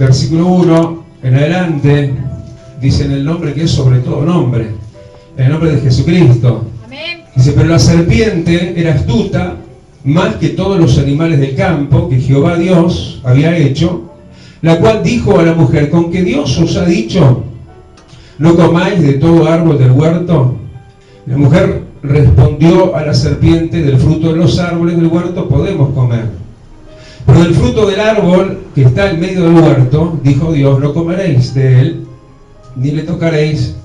versículo 1 en adelante, dice en el nombre que es sobre todo nombre, en el nombre de Jesucristo. Amén. Dice, pero la serpiente era astuta más que todos los animales del campo que Jehová Dios había hecho, la cual dijo a la mujer, ¿con que Dios os ha dicho, no comáis de todo árbol del huerto? La mujer respondió a la serpiente, del fruto de los árboles del huerto podemos comer, pero del fruto del árbol que está en medio del huerto, dijo Dios, no comeréis de él, ni le tocaréis,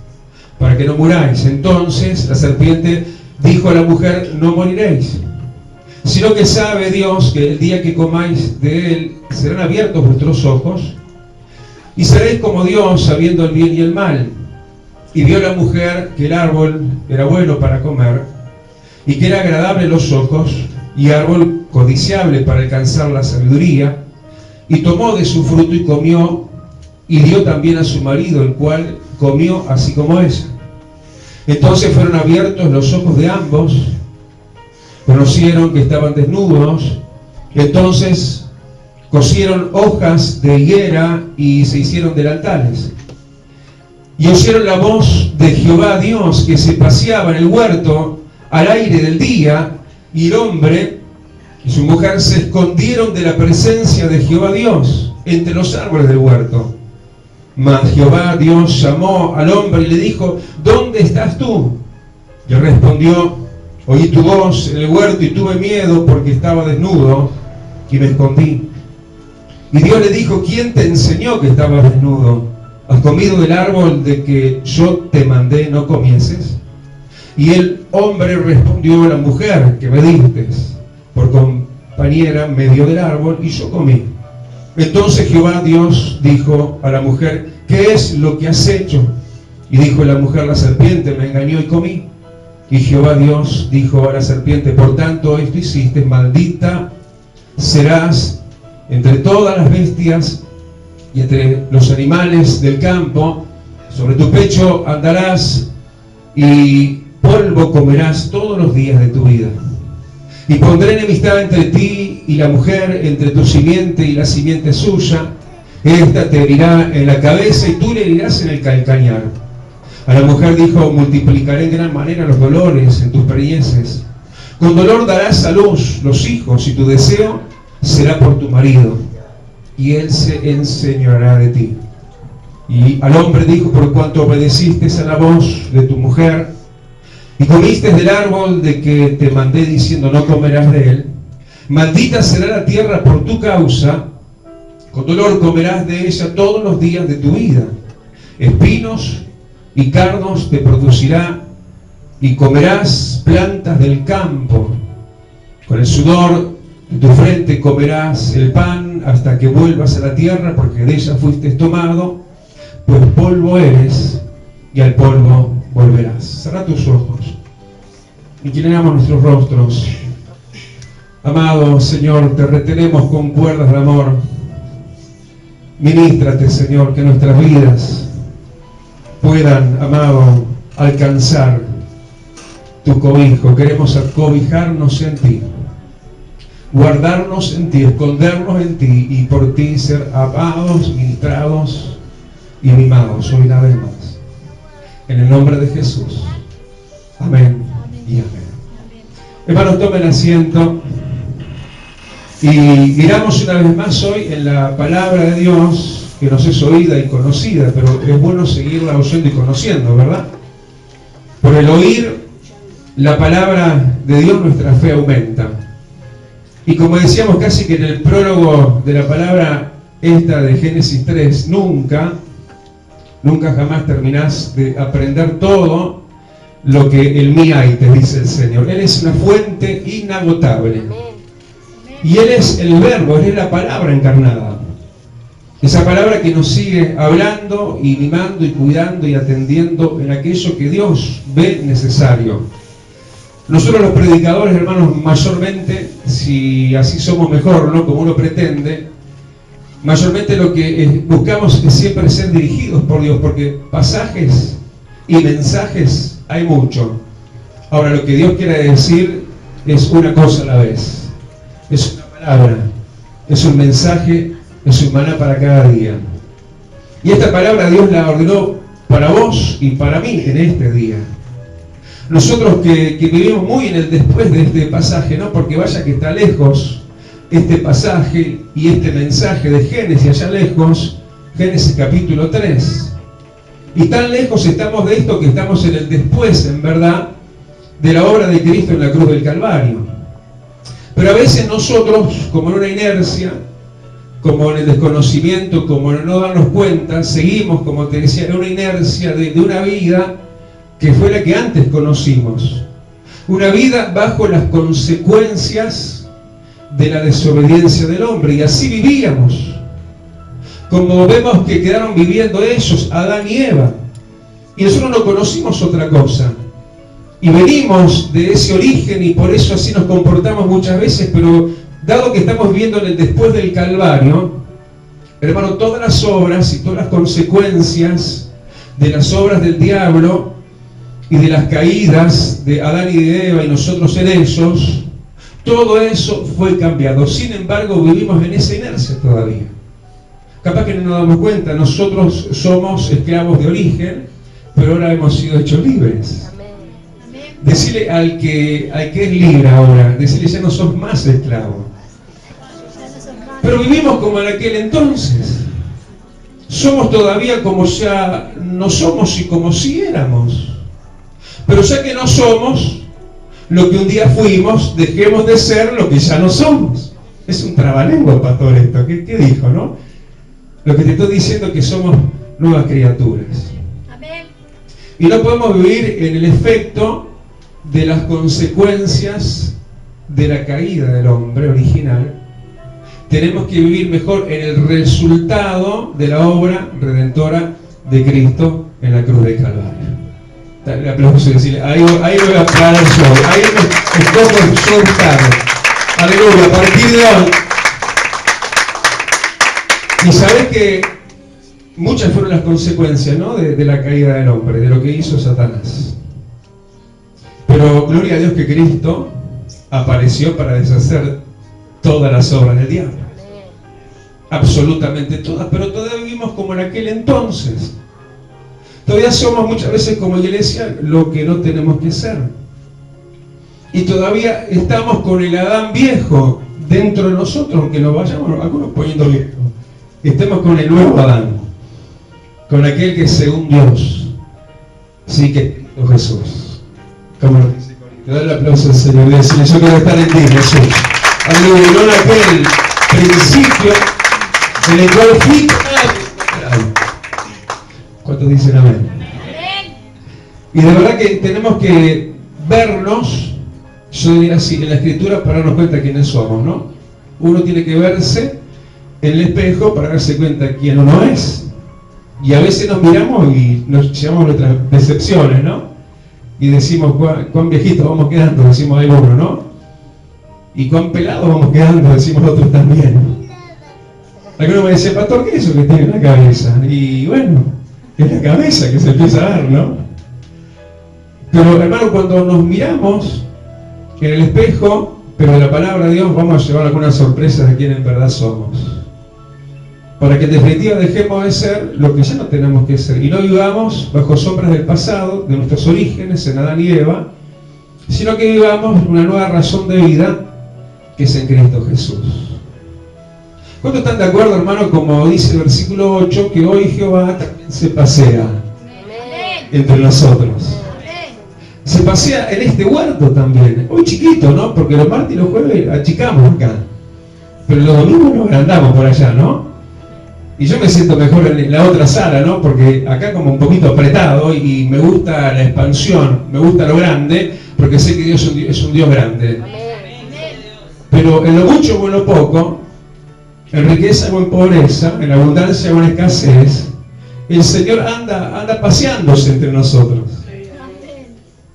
para que no muráis. Entonces la serpiente dijo a la mujer, no moriréis, sino que sabe Dios que el día que comáis de él serán abiertos vuestros ojos y seréis como Dios, sabiendo el bien y el mal. Y vio la mujer que el árbol era bueno para comer y que era agradable a los ojos y árbol codiciable para alcanzar la sabiduría, y tomó de su fruto y comió, y dio también a su marido, el cual comió así como ella. Entonces fueron abiertos los ojos de ambos, conocieron que estaban desnudos, entonces cosieron hojas de higuera y se hicieron delantales. Y oyeron la voz de Jehová Dios que se paseaba en el huerto al aire del día, y el hombre y su mujer se escondieron de la presencia de Jehová Dios entre los árboles del huerto. Mas Jehová Dios llamó al hombre y le dijo, ¿dónde estás tú? Y él respondió, oí tu voz en el huerto y tuve miedo porque estaba desnudo y me escondí. Y Dios le dijo, ¿quién te enseñó que estabas desnudo? ¿Has comido del árbol de que yo te mandé no comieses? Y el hombre respondió a la mujer que me diste por compañera me dio del árbol y yo comí. Entonces Jehová Dios dijo a la mujer, ¿qué es lo que has hecho? Y dijo la mujer, la serpiente me engañó y comí. Y Jehová Dios dijo a la serpiente, por tanto esto hiciste, maldita serás entre todas las bestias y entre los animales del campo, sobre tu pecho andarás y polvo comerás todos los días de tu vida. Y pondré enemistad entre ti y la mujer, entre tu simiente y la simiente suya. Esta te herirá en la cabeza y tú le herirás en el calcañar. A la mujer dijo, multiplicaré en gran manera los dolores en tus preñeces. Con dolor darás a luz los hijos y tu deseo será por tu marido, y él se enseñoreará de ti. Y al hombre dijo, por cuanto obedeciste a la voz de tu mujer, y comiste del árbol de que te mandé diciendo, no comerás de él, maldita será la tierra por tu causa, con dolor comerás de ella todos los días de tu vida. Espinos y cardos te producirá, y comerás plantas del campo. Con el sudor de tu frente comerás el pan hasta que vuelvas a la tierra, porque de ella fuiste tomado, pues polvo eres y al polvo volverás. Cerrá tus ojos, inclinamos nuestros rostros. Amado Señor, te retenemos con cuerdas de amor. Ministrate, Señor, que nuestras vidas puedan, amado, alcanzar tu cobijo. Queremos acobijarnos en ti, guardarnos en ti, escondernos en ti, y por ti ser amados, ministrados y mimados hoy una vez más. En el nombre de Jesús. Amén y amén. Hermanos, tomen asiento y miramos una vez más hoy en la palabra de Dios, que nos es oída y conocida, pero es bueno seguirla oyendo y conociendo, ¿verdad? Por el oír la palabra de Dios nuestra fe aumenta. Y como decíamos casi que en el prólogo de la palabra esta de Génesis 3, nunca jamás terminás de aprender todo lo que en mí hay, te dice el Señor. Él es una fuente inagotable. Y Él es el verbo, Él es la palabra encarnada. Esa palabra que nos sigue hablando y mimando y cuidando y atendiendo en aquello que Dios ve necesario. Nosotros los predicadores, hermanos, mayormente, si así somos mejor, ¿no? Como uno pretende, mayormente lo que buscamos es siempre ser dirigidos por Dios, porque pasajes y mensajes hay mucho. Ahora, lo que Dios quiere decir es una cosa a la vez. Es una palabra, es un mensaje es su maná para cada día. Y esta palabra Dios la ordenó para vos y para mí en este día. Nosotros que vivimos muy en el después de este pasaje, ¿no? Porque vaya que está lejos este pasaje y este mensaje de Génesis allá lejos, Génesis capítulo 3. Y tan lejos estamos de esto que estamos en el después, en verdad, de la obra de Cristo en la cruz del Calvario. Pero a veces nosotros, como en una inercia, como en el desconocimiento, como en no darnos cuenta, seguimos, como te decía, en una inercia de una vida que fue la que antes conocimos. Una vida bajo las consecuencias de la desobediencia del hombre. Y así vivíamos. Como vemos que quedaron viviendo ellos, Adán y Eva. Y nosotros no conocimos otra cosa. Y venimos de ese origen y por eso así nos comportamos muchas veces, pero dado que estamos viviendo en el después del Calvario, hermano, todas las obras y todas las consecuencias de las obras del diablo y de las caídas de Adán y de Eva y nosotros en ellos, todo eso fue cambiado. Sin embargo, vivimos en esa inercia todavía. Capaz que no nos damos cuenta, nosotros somos esclavos de origen, pero ahora hemos sido hechos libres. Decirle al que es libre ahora, decirle ya no sos más esclavo. Pero vivimos como en aquel entonces. Somos todavía como ya no somos y como si éramos. Pero ya que no somos lo que un día fuimos, dejemos de ser lo que ya no somos. Es un trabalengua, pastor, esto. ¿Qué dijo, no? Lo que te estoy diciendo es que somos nuevas criaturas. Amén. Y no podemos vivir en el efecto de las consecuencias de la caída del hombre original. Tenemos que vivir mejor en el resultado de la obra redentora de Cristo en la cruz del Calvario. Dale aplauso y decirle, ahí lo voy a parar yo, ahí me toco el show tarde. Aleluya, a partir de hoy. Y sabés que muchas fueron las consecuencias, ¿no? de la caída del hombre, de lo que hizo Satanás. Pero gloria a Dios que Cristo apareció para deshacer todas las obras del diablo. Absolutamente todas, pero todavía vivimos como en aquel entonces. Todavía somos muchas veces como iglesia lo que no tenemos que ser. Y todavía estamos con el Adán viejo dentro de nosotros, aunque nos vayamos algunos poniendo viejo. Estemos con el nuevo Adán, con aquel que es según Dios. Sí, que Jesús. Como lo dice Corinthians. Dale el aplauso al Señor y decirle, yo quiero estar en ti, Jesús. Aleluya, no en aquel principio en el cual fui. ¿Cuántos dicen amén? Y de verdad que tenemos que vernos, yo diría así, en la Escritura para darnos cuenta quiénes somos, ¿no? Uno tiene que verse en el espejo para darse cuenta quién uno es. Y a veces nos miramos y nos llevamos nuestras decepciones, ¿no? Y decimos, cuán viejitos vamos quedando, decimos algunos, ¿no? Y cuán pelados vamos quedando, decimos otros también. Algunos me decían, pastor, ¿qué es eso que tiene en la cabeza? Y bueno, es la cabeza que se empieza a ver, ¿no? Pero hermano, cuando nos miramos en el espejo, pero de la palabra de Dios, vamos a llevar algunas sorpresas de quién en verdad somos. Para que en definitiva dejemos de ser lo que ya no tenemos que ser. Y no vivamos bajo sombras del pasado, de nuestros orígenes, en Adán y Eva, sino que vivamos una nueva razón de vida, que es en Cristo Jesús. ¿Cuántos están de acuerdo, hermano, como dice el versículo 8, que hoy Jehová también se pasea entre nosotros? Se pasea en este huerto también. Hoy chiquito, ¿no? Porque los martes y los jueves achicamos acá. Pero los domingos nos agrandamos por allá, ¿no? Y yo me siento mejor en la otra sala, ¿no? Porque acá como un poquito apretado y me gusta la expansión, me gusta lo grande, porque sé que Dios es un Dios grande. Pero en lo mucho o en lo poco, en riqueza o en pobreza, en abundancia o en escasez, el Señor anda paseándose entre nosotros.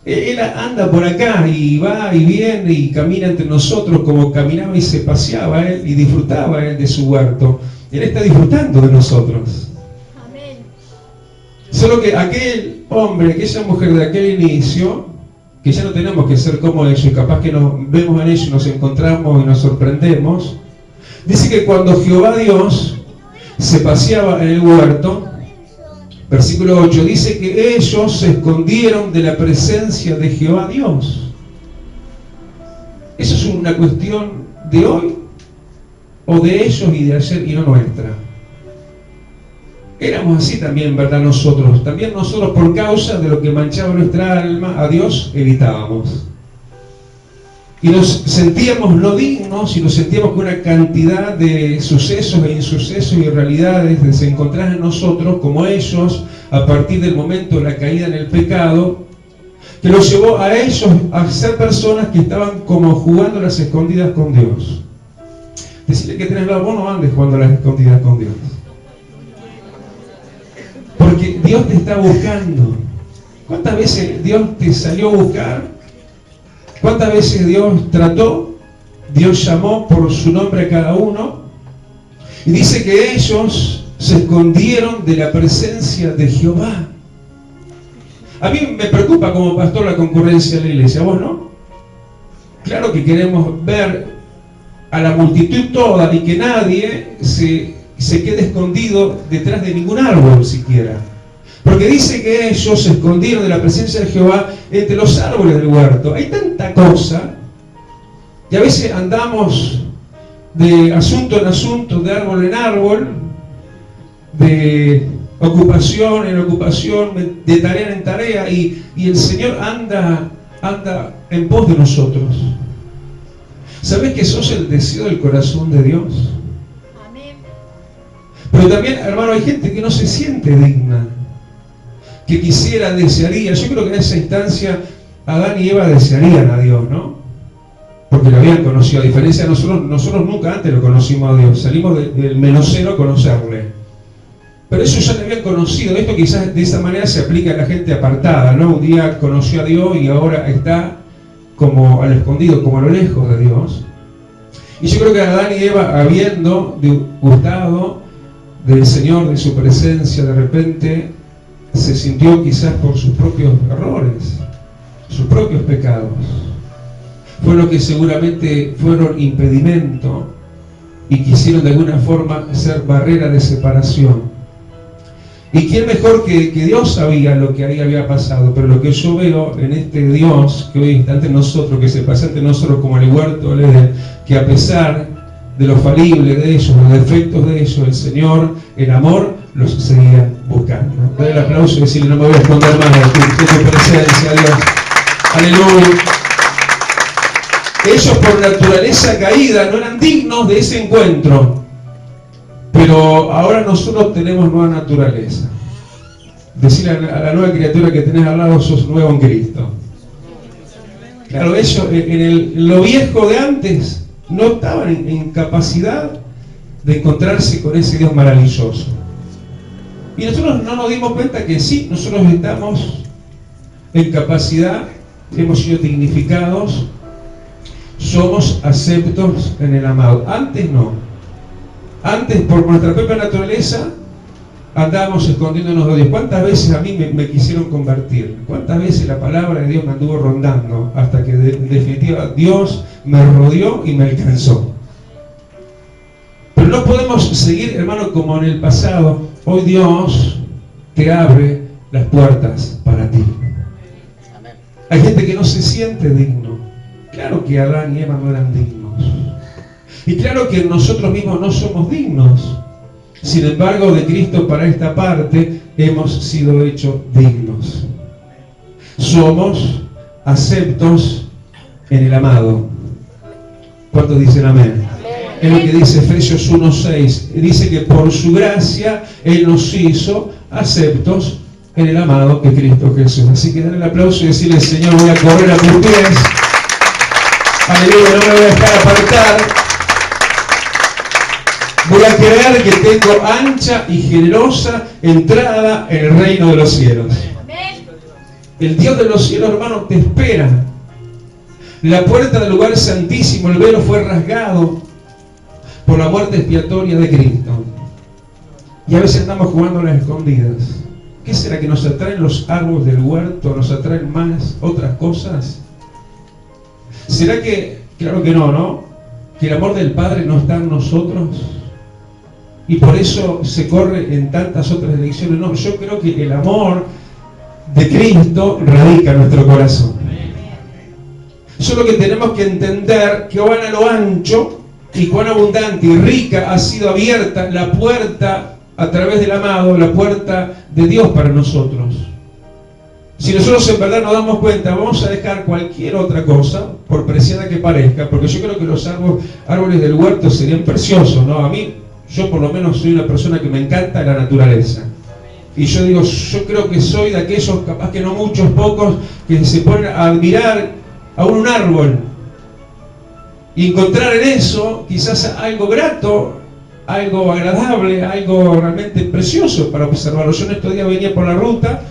Él anda por acá y va y viene y camina entre nosotros como caminaba y se paseaba Él y disfrutaba Él de su huerto. Él está disfrutando de nosotros. Amén. Solo que aquel hombre, aquella mujer de aquel inicio, que ya no tenemos que ser como ellos, y capaz que nos vemos en ellos, nos encontramos y nos sorprendemos, dice que cuando Jehová Dios se paseaba en el huerto, versículo 8, dice que ellos se escondieron de la presencia de Jehová Dios. ¿Eso es una cuestión de hoy o de ellos y de ayer y no nuestra? Éramos así también, ¿verdad? Nosotros. También nosotros, por causa de lo que manchaba nuestra alma, a Dios evitábamos. Y nos sentíamos no dignos y nos sentíamos con una cantidad de sucesos e insucesos y realidades desencontradas en nosotros, como ellos, a partir del momento de la caída en el pecado, que los llevó a ellos a ser personas que estaban como jugando las escondidas con Dios. Decirle que tenés lado, vos no andes jugando las escondidas con Dios. Porque Dios te está buscando. ¿Cuántas veces Dios te salió a buscar? ¿Cuántas veces Dios trató? Dios llamó por su nombre a cada uno. Y dice que ellos se escondieron de la presencia de Jehová. A mí me preocupa como pastor la concurrencia de la iglesia, ¿vos no? Claro que queremos ver a la multitud toda y que nadie se quede escondido detrás de ningún árbol siquiera. Porque dice que ellos se escondieron de la presencia de Jehová entre los árboles del huerto. Hay tanta cosa que a veces andamos de asunto en asunto, de árbol en árbol, de ocupación en ocupación, de tarea en tarea, y el Señor anda en pos de nosotros. ¿Sabés que sos el deseo del corazón de Dios? Amén. Pero también, hermano, hay gente que no se siente digna, que quisiera, desearía. Yo creo que en esa instancia Adán y Eva desearían a Dios, ¿no? Porque lo habían conocido. A diferencia de nosotros nunca antes lo conocimos a Dios. Salimos del menosero a conocerle. Pero ellos ya le habían conocido. Esto quizás de esa manera se aplica a la gente apartada, ¿no? Un día conoció a Dios y ahora está como al escondido, como a lo lejos de Dios. Y yo creo que Adán y Eva, habiendo gustado del Señor, de su presencia, de repente se sintió quizás por sus propios errores, sus propios pecados. Fue lo que seguramente fueron impedimento y quisieron de alguna forma ser barrera de separación. ¿Y quién mejor que Dios sabía lo que ahí había pasado? Pero lo que yo veo en este Dios que hoy está ante nosotros, que se pasa ante nosotros como el huerto del Edén, que a pesar de lo falible de ellos, los defectos de ellos, el Señor, el amor, los seguía buscando. Dale el aplauso y decirle: no me voy a esconder más de tu presencia, Dios. Aleluya. Ellos por naturaleza caída no eran dignos de ese encuentro. Pero ahora nosotros tenemos nueva naturaleza. Decirle a la nueva criatura que tenés al lado: sos nuevo en Cristo. Claro, ellos en lo viejo de antes no estaban en capacidad de encontrarse con ese Dios maravilloso. Y nosotros no nos dimos cuenta que sí, nosotros estamos en capacidad, hemos sido dignificados, somos aceptos en el amado. Antes no. Antes, por nuestra propia naturaleza, andábamos escondiéndonos de Dios. ¿Cuántas veces a mí me quisieron convertir? ¿Cuántas veces la palabra de Dios me anduvo rondando? Hasta que en definitiva Dios me rodeó y me alcanzó. Pero no podemos seguir, hermano, como en el pasado. Hoy Dios te abre las puertas para ti. Hay gente que no se siente digno. Claro que Adán y Eva no eran dignos. Y claro que nosotros mismos no somos dignos. Sin embargo, de Cristo para esta parte hemos sido hechos dignos. Somos aceptos en el amado. ¿Cuántos dicen amén? Es lo que dice Efesios 1:6. Dice que por su gracia Él nos hizo aceptos en el amado, que es Cristo Jesús. Así que dale el aplauso y decirle: Señor, voy a correr a tus pies. Aleluya, no me voy a dejar apartar. Voy a creer que tengo ancha y generosa entrada en el reino de los cielos. El Dios de los cielos, hermano, te espera. La puerta del lugar santísimo, el velo fue rasgado por la muerte expiatoria de Cristo. Y a veces andamos jugando a las escondidas. ¿Qué será que nos atraen los árboles del huerto? ¿Nos atraen más otras cosas? ¿Será que, claro que no, ¿no? Que el amor del Padre no está en nosotros? y por eso se corre en tantas otras direcciones. No, yo creo que el amor de Cristo radica en nuestro corazón. Solo que tenemos que entender que van a lo ancho y cuán abundante y rica ha sido abierta la puerta a través del amado, la puerta de Dios para nosotros. Si nosotros en verdad nos damos cuenta, vamos a dejar cualquier otra cosa, por preciada que parezca, porque yo creo que los árboles del huerto serían preciosos, ¿no? A mí, yo por lo menos soy una persona que me encanta la naturaleza. Y yo digo, yo creo que soy de aquellos, capaz que no muchos, pocos, que se ponen a admirar a un árbol y encontrar en eso quizás algo grato, algo agradable, algo realmente precioso para observarlo. Yo en estos días venía por la ruta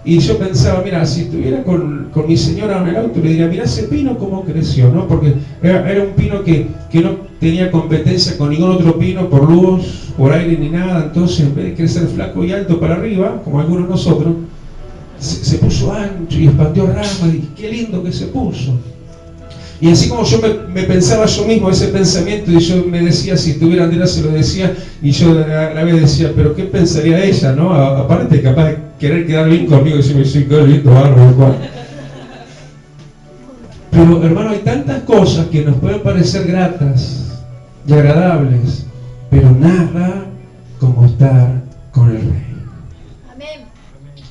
y yo pensaba, mira, si estuviera con mi señora en el auto, le diría, mira ese pino cómo creció, ¿no? Porque era un pino que no tenía competencia con ningún otro pino por luz, por aire ni nada. Entonces, en vez de crecer flaco y alto para arriba, como algunos de nosotros, se puso ancho y expandió ramas, y qué lindo que se puso. Y así como yo me pensaba yo mismo ese pensamiento, y yo me decía, si estuviera Andrea se lo decía, y yo a la vez decía, pero ¿qué pensaría ella, no? Aparte, capaz de querer quedar bien conmigo, y decirme, sí, qué lindo árbol, igual. Pero, hermano, hay tantas cosas que nos pueden parecer gratas y agradables, pero nada como estar con el Rey.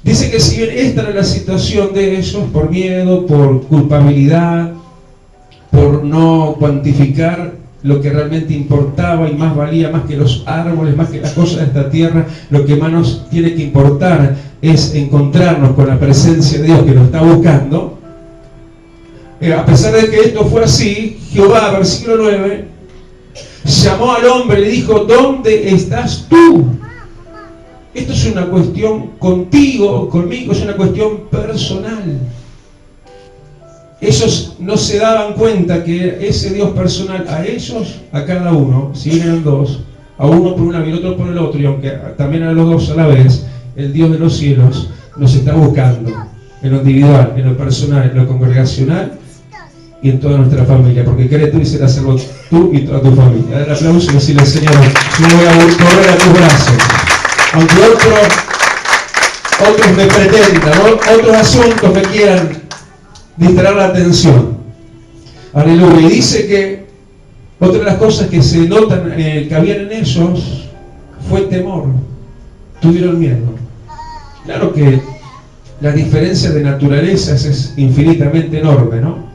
Dice que si bien esta era la situación de ellos, por miedo, por culpabilidad, por no cuantificar lo que realmente importaba y más valía, más que los árboles, más que las cosas de esta tierra, lo que más nos tiene que importar es encontrarnos con la presencia de Dios que nos está buscando. A pesar de que esto fue así, Jehová, versículo 9, llamó al hombre y le dijo, ¿dónde estás tú? Esto es una cuestión contigo, conmigo, es una cuestión personal. Ellos no se daban cuenta que ese Dios personal, a ellos, a cada uno, si eran dos, a uno por una y al otro por el otro, y aunque también a los dos a la vez, el Dios de los cielos nos está buscando en lo individual, en lo personal, en lo congregacional y en toda nuestra familia, porque querés tú y serás salvo tú y toda tu familia. Dar el aplauso y decirle, Señor, yo voy a correr a tus brazos. Aunque otros me pretendan, otros asuntos me quieran distraer la atención. Aleluya. Y dice que otra de las cosas que se notan que habían en ellos fue temor. Tuvieron miedo. Claro que la diferencia de naturalezas es infinitamente enorme, ¿no?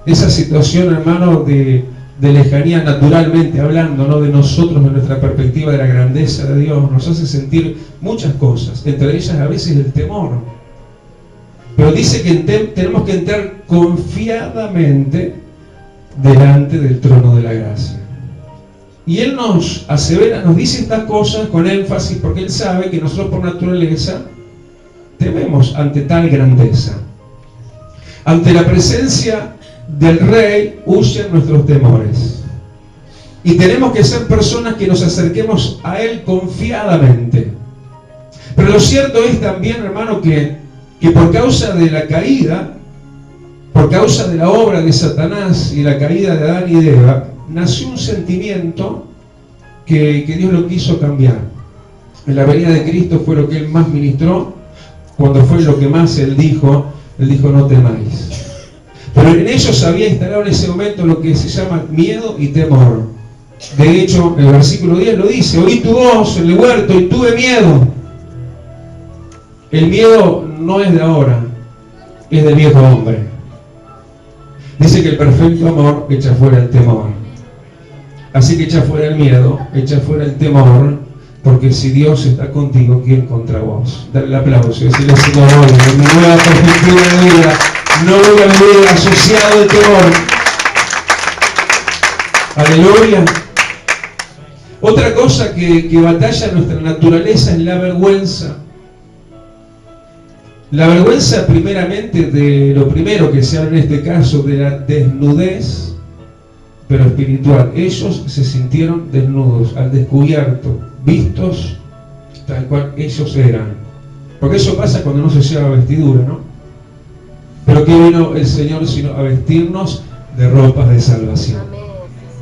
Esa situación, hermano, de lejanía, naturalmente hablando, ¿no? De nosotros, de nuestra perspectiva de la grandeza de Dios, nos hace sentir muchas cosas, entre ellas a veces el temor. Pero dice que tenemos que entrar confiadamente delante del trono de la gracia. Y Él nos asevera, nos dice estas cosas con énfasis, porque Él sabe que nosotros por naturaleza tememos ante tal grandeza. Ante la presencia del Rey huyen nuestros temores. Y tenemos que ser personas que nos acerquemos a Él confiadamente. Pero lo cierto es también, hermano, que por causa de la caída, por causa de la obra de Satanás y la caída de Adán y de Eva, nació un sentimiento que Dios lo quiso cambiar. En la venida de Cristo fue lo que Él más ministró, cuando fue lo que más Él dijo no temáis. Pero en ellos había instalado en ese momento lo que se llama miedo y temor. De hecho, el versículo 10 lo dice, oí tu voz en el huerto y tuve miedo. El miedo no es de ahora, es del viejo hombre. Dice que el perfecto amor echa fuera el temor. Así que echa fuera el miedo, echa fuera el temor, porque si Dios está contigo, ¿quién contra vos? Dale el aplauso y decirle, Señor, hoy, en mi nueva perspectiva de vida, no voy a vivir asociado de temor. Aleluya. Otra cosa que batalla nuestra naturaleza es la vergüenza. La vergüenza primeramente de lo primero que se habla en este caso, de la desnudez, pero espiritual. Ellos se sintieron desnudos, al descubierto, vistos tal cual ellos eran. Porque eso pasa cuando no se lleva vestidura, ¿no? Pero ¿qué vino el Señor sino a vestirnos de ropas de salvación?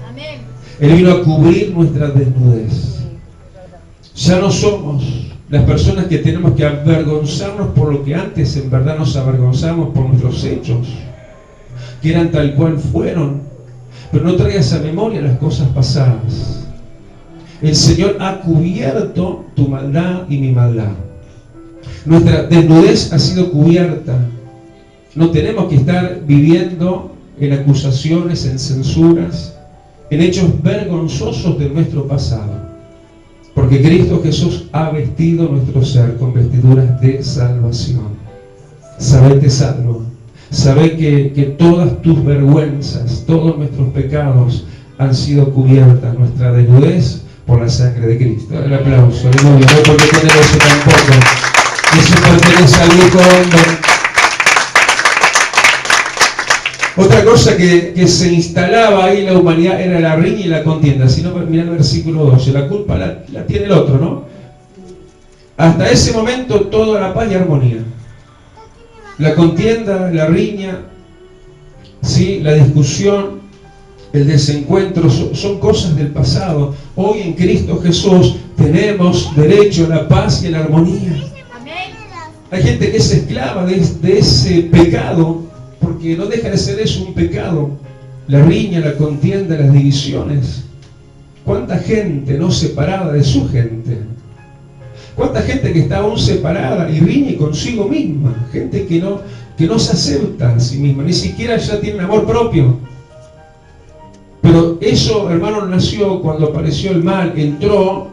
Amén. Él vino a cubrir nuestra desnudez. Ya no somos las personas que tenemos que avergonzarnos por lo que antes en verdad nos avergonzamos por nuestros hechos, que eran tal cual fueron. Pero no traigas a memoria las cosas pasadas. El Señor ha cubierto tu maldad y mi maldad. Nuestra desnudez ha sido cubierta. No tenemos que estar viviendo en acusaciones, en censuras, en hechos vergonzosos de nuestro pasado. Porque Cristo Jesús ha vestido nuestro ser con vestiduras de salvación. Sabete salvo. Sabe que todas tus vergüenzas, todos nuestros pecados han sido cubiertas, nuestra desnudez por la sangre de Cristo. El aplauso, aleluya. No porque tener eso tampoco. Eso pertenece al viejo hombre. Otra cosa que se instalaba ahí en la humanidad era la riña y la contienda. Si no, mirá el versículo 12. La culpa la tiene el otro, ¿no? Hasta ese momento toda la paz y armonía. La contienda, la riña, ¿sí? La discusión, el desencuentro, son cosas del pasado. Hoy en Cristo Jesús tenemos derecho a la paz y a la armonía. Hay gente que es esclava de ese pecado, porque no deja de ser eso, un pecado. La riña, la contienda, las divisiones. ¿Cuánta gente no separada de su gente? ¿Cuánta gente que está aún separada y riñe consigo misma? Gente que no se acepta a sí misma, ni siquiera ya tiene amor propio. Pero eso, hermano, nació cuando apareció el mal, entró,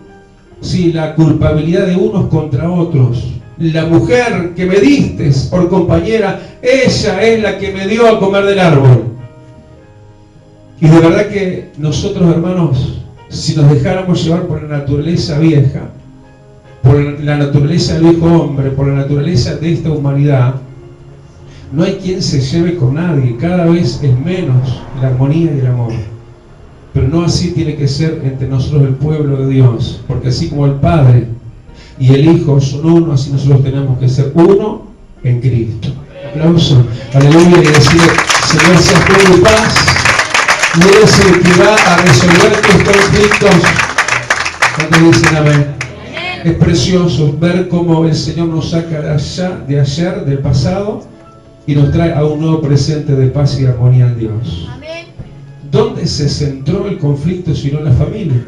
sí, la culpabilidad de unos contra otros. La mujer que me diste por compañera, ella es la que me dio a comer del árbol. Y de verdad que nosotros, hermanos, si nos dejáramos llevar por la naturaleza vieja, por la naturaleza del viejo hombre, por la naturaleza de esta humanidad, no hay quien se lleve con nadie. Cada vez es menos la armonía y el amor. Pero no así tiene que ser entre nosotros el pueblo de Dios, porque así como el Padre y el Hijo son uno, así nosotros tenemos que ser uno en Cristo. Aplauso, aleluya, y decir: Señor, seas tú mi paz, y Él es el que va a resolver tus conflictos. ¿Cuántos dicen amén? Es precioso ver cómo el Señor nos saca de ayer, del pasado, y nos trae a un nuevo presente de paz y armonía en Dios. Amén. ¿Dónde se centró el conflicto sino en la familia?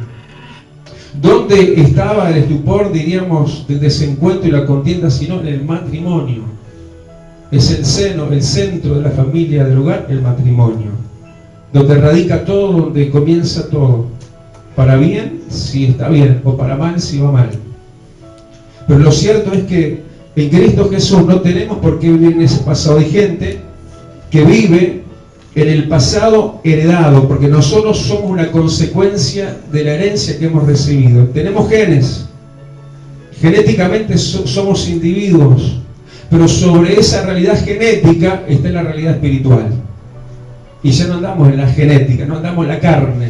¿Dónde estaba el estupor, diríamos, del desencuentro y la contienda sino en el matrimonio? Es el seno, el centro de la familia, del hogar, el matrimonio. Donde radica todo, donde comienza todo. Para bien, si está bien, o para mal, si va mal. Pero lo cierto es que en Cristo Jesús no tenemos por qué vivir en ese pasado. Hay gente que vive en el pasado heredado, porque nosotros somos una consecuencia de la herencia que hemos recibido. Tenemos genes, genéticamente somos individuos, pero sobre esa realidad genética está la realidad espiritual. Y ya no andamos en la genética, no andamos en la carne.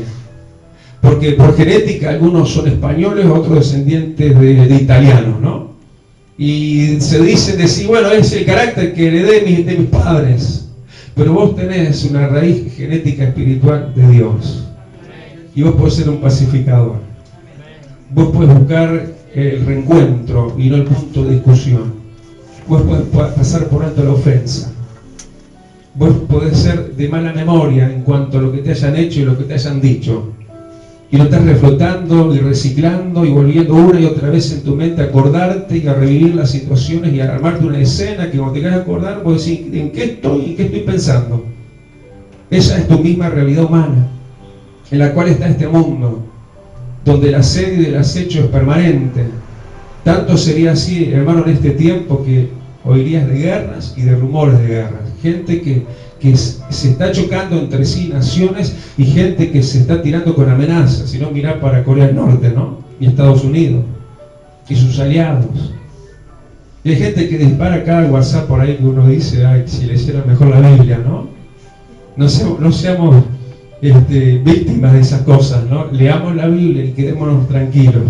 Porque por genética algunos son españoles, otros descendientes de italianos, ¿no? Y se dice, bueno, es el carácter que heredé de mis padres. Pero vos tenés una raíz genética espiritual de Dios. Y vos podés ser un pacificador. Vos podés buscar el reencuentro y no el punto de discusión. Vos podés pasar por alto la ofensa. Vos podés ser de mala memoria en cuanto a lo que te hayan hecho y lo que te hayan dicho. Y lo estás reflotando y reciclando y volviendo una y otra vez en tu mente a acordarte y a revivir las situaciones y a armarte una escena que cuando te quieras acordar vos decís: ¿en qué estoy? ¿En qué estoy pensando? Esa es tu misma realidad humana, en la cual está este mundo, donde el asedio y el acecho es permanente. Tanto sería así, hermano, en este tiempo que oirías de guerras y de rumores de guerras. Gente que se está chocando entre sí, naciones, y gente que se está tirando con amenazas. Si no, mirá para Corea del Norte, ¿no? Y Estados Unidos y sus aliados. Y hay gente que dispara cada WhatsApp por ahí que uno dice: ay, si leyera mejor la Biblia, ¿no? No seamos víctimas de esas cosas, ¿no? Leamos la Biblia y quedémonos tranquilos,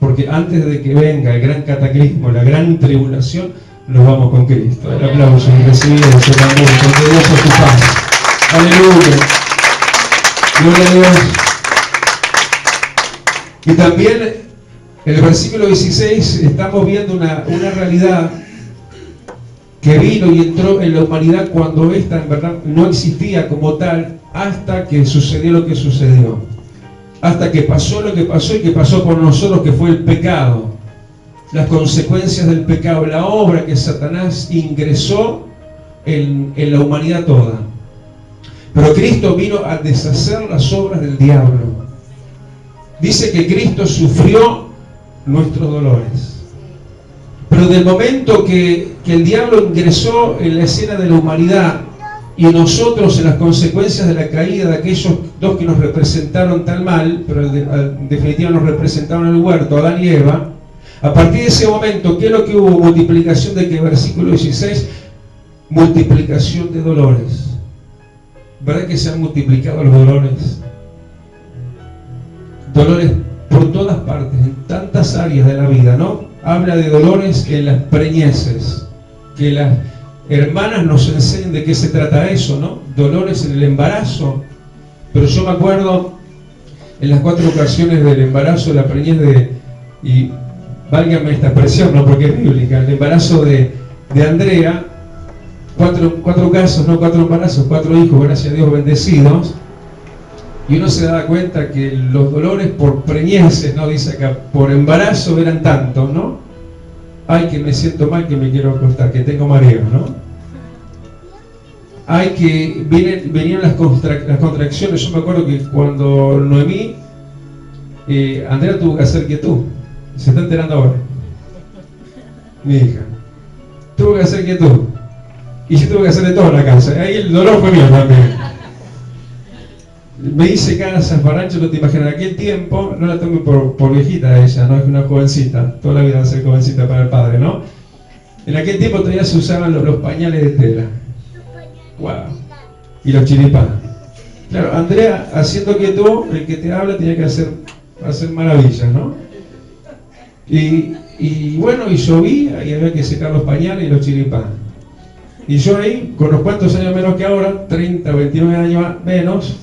porque antes de que venga el gran cataclismo, la gran tribulación, nos vamos con Cristo. El aplauso y recibir ese también, porque Dios es tu paz. Aleluya. Gloria a Dios. Y también En el versículo 16 estamos viendo una realidad que vino y entró en la humanidad cuando ésta en verdad no existía como tal, hasta que sucedió lo que sucedió, hasta que pasó lo que pasó y que pasó por nosotros, que fue el pecado, las consecuencias del pecado, la obra que Satanás ingresó en la humanidad toda. Pero Cristo vino a deshacer las obras del diablo. Dice que Cristo sufrió nuestros dolores. Pero del momento que el diablo ingresó en la escena de la humanidad y nosotros en las consecuencias de la caída de aquellos dos que nos representaron tan mal, pero en definitiva nos representaron en el huerto, Adán y Eva, a partir de ese momento, ¿qué es lo que hubo? Multiplicación de que versículo 16, multiplicación de dolores. ¿Verdad que se han multiplicado los dolores? Dolores por todas partes, en tantas áreas de la vida, ¿no? Habla de dolores en las preñeces, que las hermanas nos enseñan de qué se trata eso, ¿no? Dolores en el embarazo. Pero yo me acuerdo en las 4 ocasiones del embarazo, la preñez y válgame esta expresión, ¿no? Porque es bíblica, el embarazo de Andrea, 4 casos, no 4 embarazos, 4 hijos, gracias a Dios, bendecidos. Y uno se da cuenta que los dolores por preñeces, ¿no? Dice acá, por embarazo eran tantos, ¿no? Ay, que me siento mal, que me quiero acostar, que tengo mareo, ¿no? Ay, que venían las contracciones. Yo me acuerdo que cuando Noemí, Andrea tuvo que hacer quietud. Se está enterando ahora. Mi hija. Tuvo que hacer quietud. Y yo tuve que hacer de todo en la casa. Ahí el dolor fue mío también. Me hice casas, barranchos, no te imaginas. En aquel tiempo, no la tomé por viejita ella, no es una jovencita. Toda la vida va a ser jovencita para el padre, ¿no? En aquel tiempo todavía se usaban los pañales de tela. Wow. Y los chiripanes. Claro, Andrea, haciendo quietud, el que te habla tenía que hacer maravillas, ¿no? Y bueno, y llovía y había que secar los pañales y los chiripanes. Y yo ahí, con los cuantos años menos que ahora, 30, 29 años menos,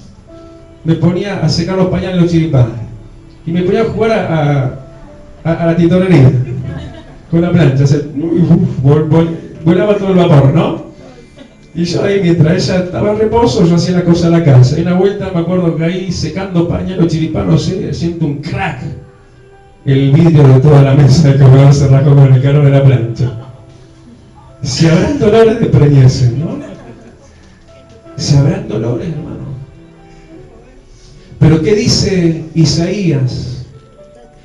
me ponía a secar los pañales y los chiripanes. Y me ponía a jugar a la tintorería con la plancha. Volaba todo el vapor, ¿no? Y yo ahí, mientras ella estaba en reposo, yo hacía la cosa en la casa. Y una vuelta me acuerdo que ahí, secando pañales, chiripanes, no sé, siento un crack. El vidrio de toda la mesa que me va a cerrar con el calor de la plancha. Si habrán dolores de preñeces, ¿no? Si habrán dolores, hermano. Pero ¿qué dice Isaías?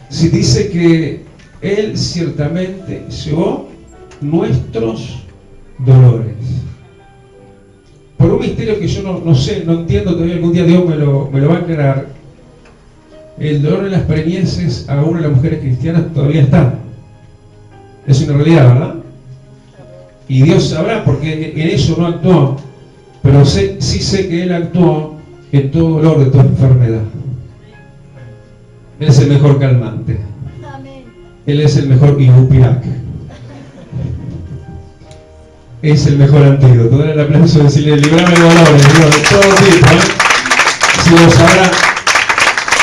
Si dice que Él ciertamente llevó nuestros dolores. Por un misterio que yo no sé, no entiendo todavía, algún día Dios me lo va a aclarar. El dolor en las preñeces, aún en las mujeres cristianas, todavía está. Es una realidad, ¿verdad? Y Dios sabrá, porque en eso no actuó. Pero sí sé que Él actuó en todo dolor de toda enfermedad. Él es el mejor calmante. Él es el mejor Ibupiac. Es el mejor antídoto. Dale el aplauso y decirle, librame de dolores, Dios, de todo tipo, ¿eh? Si lo sabrá.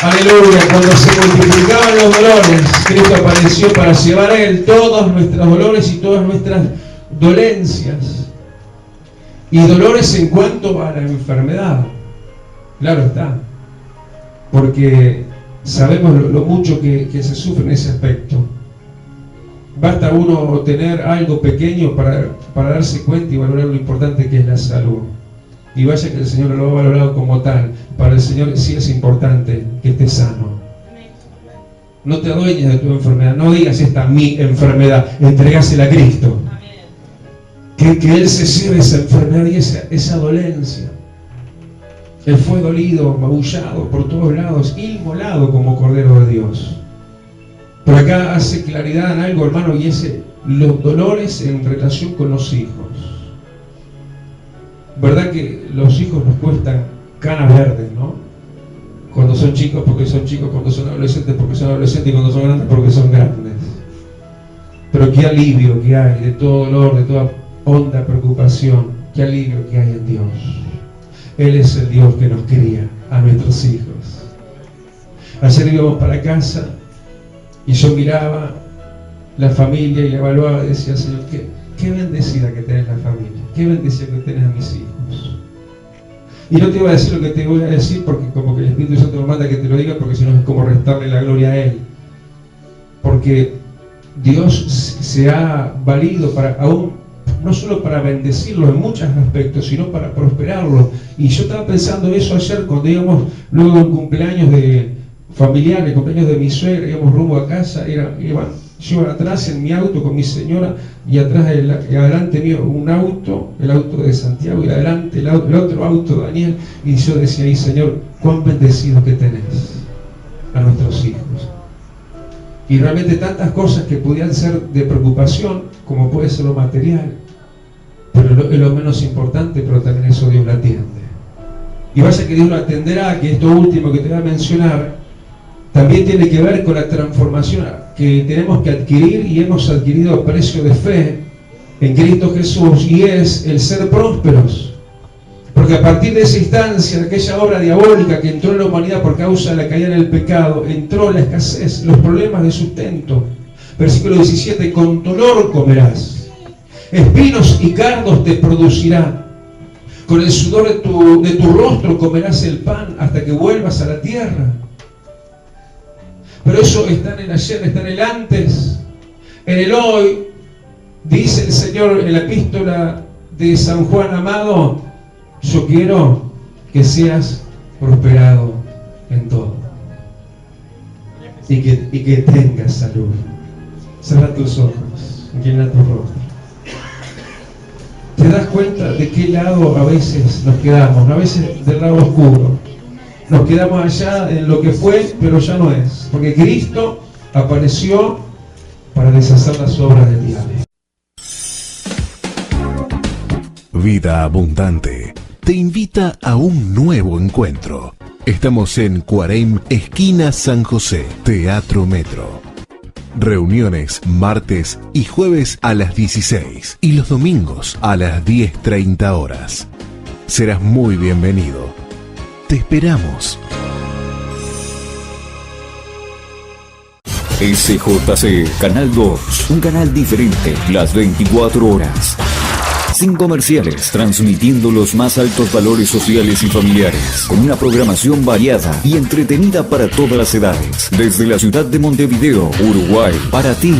Aleluya. Cuando se multiplicaban los dolores, Cristo apareció para llevar a Él todos nuestros dolores y todas nuestras dolencias. Y dolores en cuanto a la enfermedad. Claro está. Porque sabemos lo mucho que se sufre en ese aspecto. Basta uno tener algo pequeño para darse cuenta y valorar lo importante que es la salud. Y vaya que el Señor lo ha valorado como tal. Para el Señor sí es importante que estés sano. No te adueñes de tu enfermedad. No digas, esta es mi enfermedad. Entregásela a Cristo. Que Él se lleve esa enfermedad y esa dolencia. Él fue dolido, magullado por todos lados, inmolado como Cordero de Dios. Pero acá hace claridad en algo, hermano, y es los dolores en relación con los hijos. ¿Verdad que los hijos nos cuestan canas verdes, no? Cuando son chicos porque son chicos, cuando son adolescentes porque son adolescentes y cuando son grandes porque son grandes. Pero qué alivio que hay de todo dolor, de toda honda preocupación, qué alivio que hay en Dios. Él es el Dios que nos cría a nuestros hijos. Ayer íbamos para casa Y yo miraba la familia y la evaluaba y decía, Señor, qué bendecida que tenés la familia, qué bendecida que tenés a mis hijos. Y no te voy a decir lo que te voy a decir porque como que el Espíritu Santo me manda que te lo diga, porque si no es como restarle la gloria a Él. Porque Dios se ha valido para aún, no solo para bendecirlo en muchos aspectos, sino para prosperarlo. Y yo estaba pensando eso ayer cuando íbamos luego de un cumpleaños de familiar, el cumpleaños de mi suegra, íbamos rumbo a casa, yo atrás en mi auto con mi señora y atrás adelante mío un auto, el auto de Santiago, y adelante el otro auto de Daniel, y yo decía ahí, Señor, cuán bendecido que tenés a nuestros hijos. Y realmente tantas cosas que podían ser de preocupación, como puede ser lo material, pero es lo menos importante, pero también eso Dios lo atiende. Y vaya que Dios lo atenderá, que esto último que te voy a mencionar, también tiene que ver con la transformación que tenemos que adquirir y hemos adquirido a precio de fe en Cristo Jesús, y es el ser prósperos. Porque a partir de esa instancia, de aquella obra diabólica que entró en la humanidad por causa de la caída en el pecado, entró la escasez, los problemas de sustento. Versículo 17, con dolor comerás, espinos y cardos te producirá, con el sudor de tu rostro comerás el pan hasta que vuelvas a la tierra. Pero eso está en el ayer, está en el antes, en el hoy. Dice el Señor en la epístola de San Juan, amado, yo quiero que seas prosperado en todo y que tengas salud. Cierra tus ojos, inclina tu rostro. ¿Te das cuenta de qué lado a veces nos quedamos? A veces del lado oscuro. Nos quedamos allá en lo que fue, pero ya no es. Porque Cristo apareció para deshacer las obras del diablo. Vida Abundante te invita a un nuevo encuentro. Estamos en Cuarem, esquina San José, Teatro Metro. Reuniones martes y jueves a las 16 y los domingos a las 10:30 horas. Serás muy bienvenido. Te esperamos. SJC, Canal 2, un canal diferente, las 24 horas. Sin comerciales, transmitiendo los más altos valores sociales y familiares, con una programación variada y entretenida para todas las edades. Desde la ciudad de Montevideo, Uruguay, para ti,